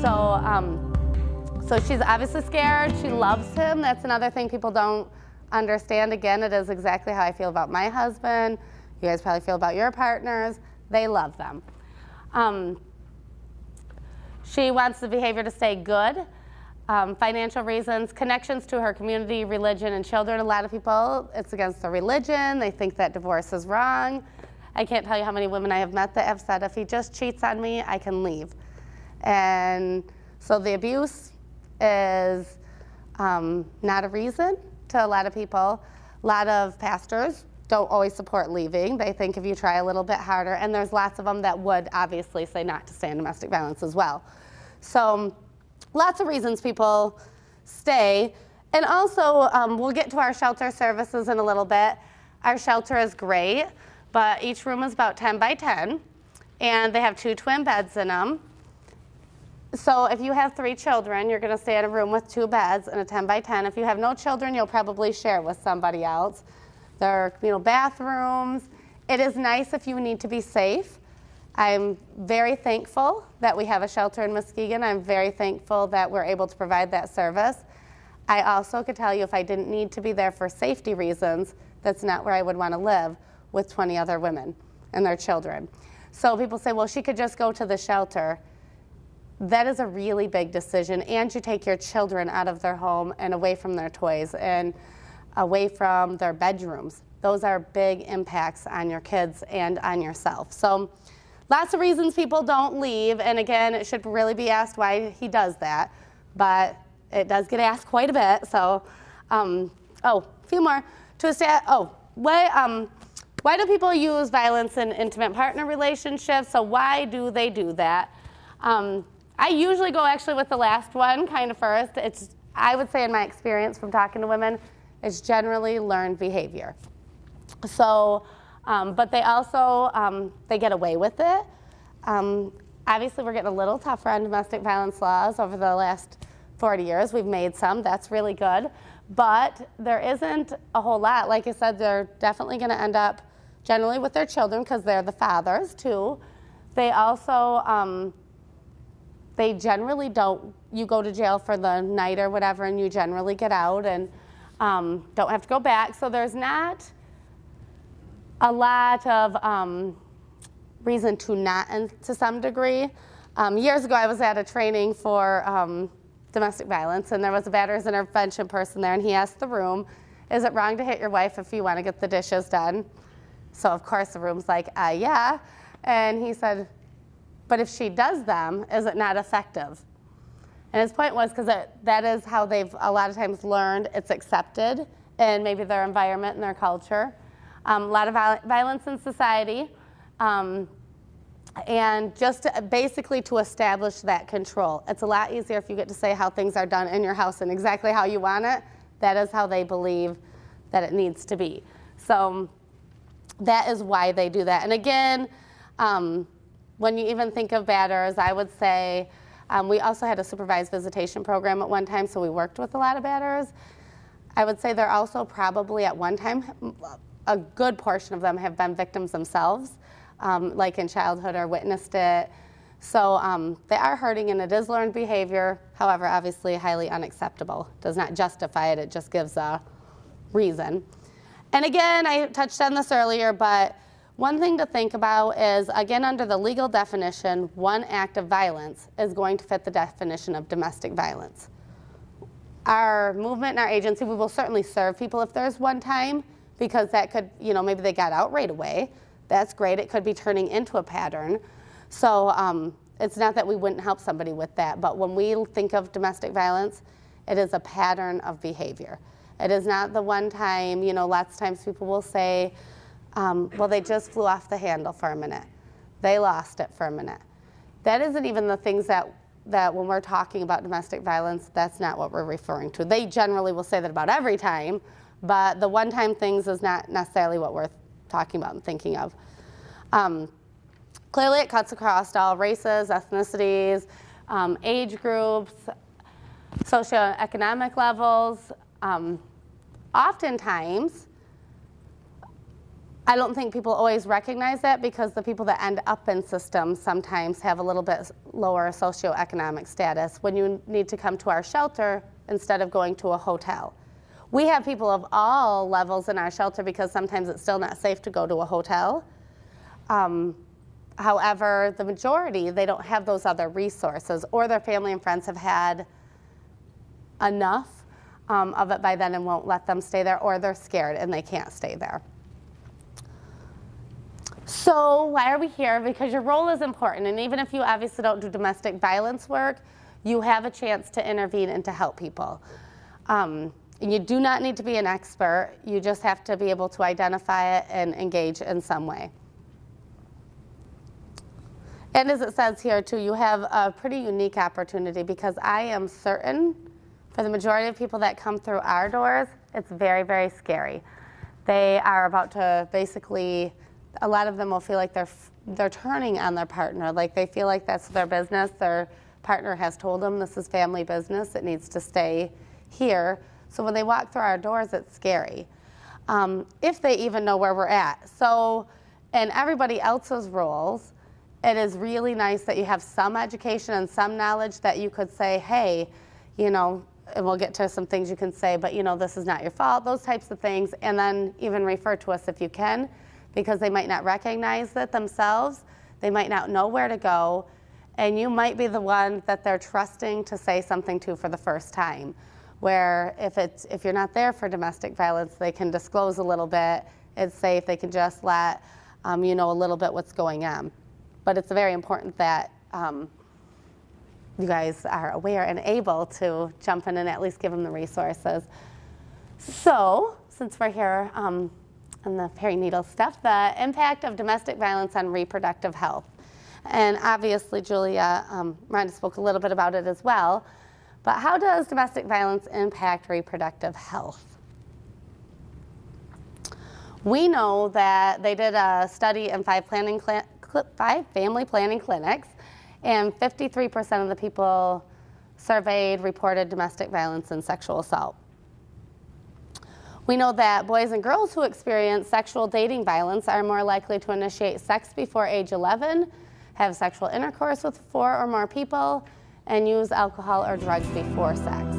So she's obviously scared. She loves him. That's another thing people don't understand. Again, it is exactly how I feel about my husband. You guys probably feel about your partners. They love them. She wants the behavior to stay good. Financial reasons, connections to her community, religion, and children. A lot of people, it's against their religion. They think that divorce is wrong. I can't tell you how many women I have met that have said, if he just cheats on me, I can leave. And so the abuse is not a reason to a lot of people. A lot of pastors don't always support leaving. They think if you try a little bit harder, and there's lots of them that would obviously say not to stay in domestic violence as well. So lots of reasons people stay. And also, we'll get to our shelter services in a little bit. Our shelter is great, but each room is about 10 by 10, and they have 2 twin beds in them. So if you have 3 children, you're gonna stay in a room with 2 beds and a 10 by 10. If you have no children, you'll probably share with somebody else. There are, bathrooms. It is nice if you need to be safe. I'm very thankful that we have a shelter in Muskegon. I'm very thankful that we're able to provide that service. I also could tell you if I didn't need to be there for safety reasons, that's not where I would want to live with 20 other women and their children. So people say, well, she could just go to the shelter. That is a really big decision, and you take your children out of their home and away from their toys and away from their bedrooms. Those are big impacts on your kids and on yourself. So lots of reasons people don't leave, and again, it should really be asked why he does that, but it does get asked quite a bit. So, a few more. Why do people use violence in intimate partner relationships? So why do they do that? I usually go actually with the last one kind of first. I would say in my experience from talking to women, it's generally learned behavior. So, but they also, they get away with it. Obviously we're getting a little tougher on domestic violence laws over the last 40 years. We've made some, that's really good. But there isn't a whole lot. Like I said, they're definitely gonna end up generally with their children because they're the fathers too. They also, they generally don't, you go to jail for the night or whatever and you generally get out and don't have to go back. So there's not a lot of reason to not, and to some degree. Years ago I was at a training for domestic violence, and there was a batterers intervention person there, and he asked the room, is it wrong to hit your wife if you want to get the dishes done? So of course the room's like, yeah. And he said, but if she does them, is it not effective? And his point was because that is how they've a lot of times learned it's accepted in maybe their environment and their culture. A lot of violence in society. And just basically to establish that control. It's a lot easier if you get to say how things are done in your house and exactly how you want it. That is how they believe that it needs to be. So that is why they do that. And again, when you even think of batters, I would say, we also had a supervised visitation program at one time, so we worked with a lot of batters. I would say they're also probably at one time, a good portion of them have been victims themselves, like in childhood or witnessed it. So they are hurting, and it is learned behavior. However, obviously highly unacceptable. Does not justify it, it just gives a reason. And again, I touched on this earlier, but one thing to think about is, again, under the legal definition, one act of violence is going to fit the definition of domestic violence. Our movement and our agency, we will certainly serve people if there's one time, because that could, maybe they got out right away. That's great. It could be turning into a pattern. So it's not that we wouldn't help somebody with that, but when we think of domestic violence, it is a pattern of behavior. It is not the one time, lots of times people will say, well, they just flew off the handle for a minute. They lost it for a minute. That isn't even the things that when we're talking about domestic violence, that's not what we're referring to. They generally will say that about every time, but the one-time things is not necessarily what we're talking about and thinking of. Clearly it cuts across all races, ethnicities, age groups, socioeconomic levels. Oftentimes, I don't think people always recognize that because the people that end up in systems sometimes have a little bit lower socioeconomic status when you need to come to our shelter instead of going to a hotel. We have people of all levels in our shelter because sometimes it's still not safe to go to a hotel. However, the majority, they don't have those other resources, or their family and friends have had enough of it by then and won't let them stay there, or they're scared and they can't stay there. So why are we here? Because your role is important, and even if you obviously don't do domestic violence work, you have a chance to intervene and to help people. You do not need to be an expert. You just have to be able to identify it and engage in some way. And as it says here too, you have a pretty unique opportunity, because I am certain for the majority of people that come through our doors, it's very, very scary. They are about to basically, a lot of them will feel like they're turning on their partner, like they feel like that's their business. Their partner has told them this is family business, it needs to stay here. So when they walk through our doors, it's scary, if they even know where we're at. So in everybody else's roles, it is really nice that you have some education and some knowledge that you could say, hey, you know, and we'll get to some things you can say, but you know, this is not your fault, those types of things, and then even refer to us if you can, because they might not recognize it themselves, they might not know where to go, and you might be the one that they're trusting to say something to for the first time, where if you're not there for domestic violence, they can disclose a little bit, it's safe, they can just let you know a little bit what's going on. But it's very important that you guys are aware and able to jump in and at least give them the resources. So, since we're here on the perinatal stuff, the impact of domestic violence on reproductive health. And obviously, Julia, Rhonda spoke a little bit about it as well, but how does domestic violence impact reproductive health? We know that they did a study in 5 family planning clinics, and 53% of the people surveyed reported domestic violence and sexual assault. We know that boys and girls who experience sexual dating violence are more likely to initiate sex before age 11, have sexual intercourse with 4 or more people, and use alcohol or drugs before sex.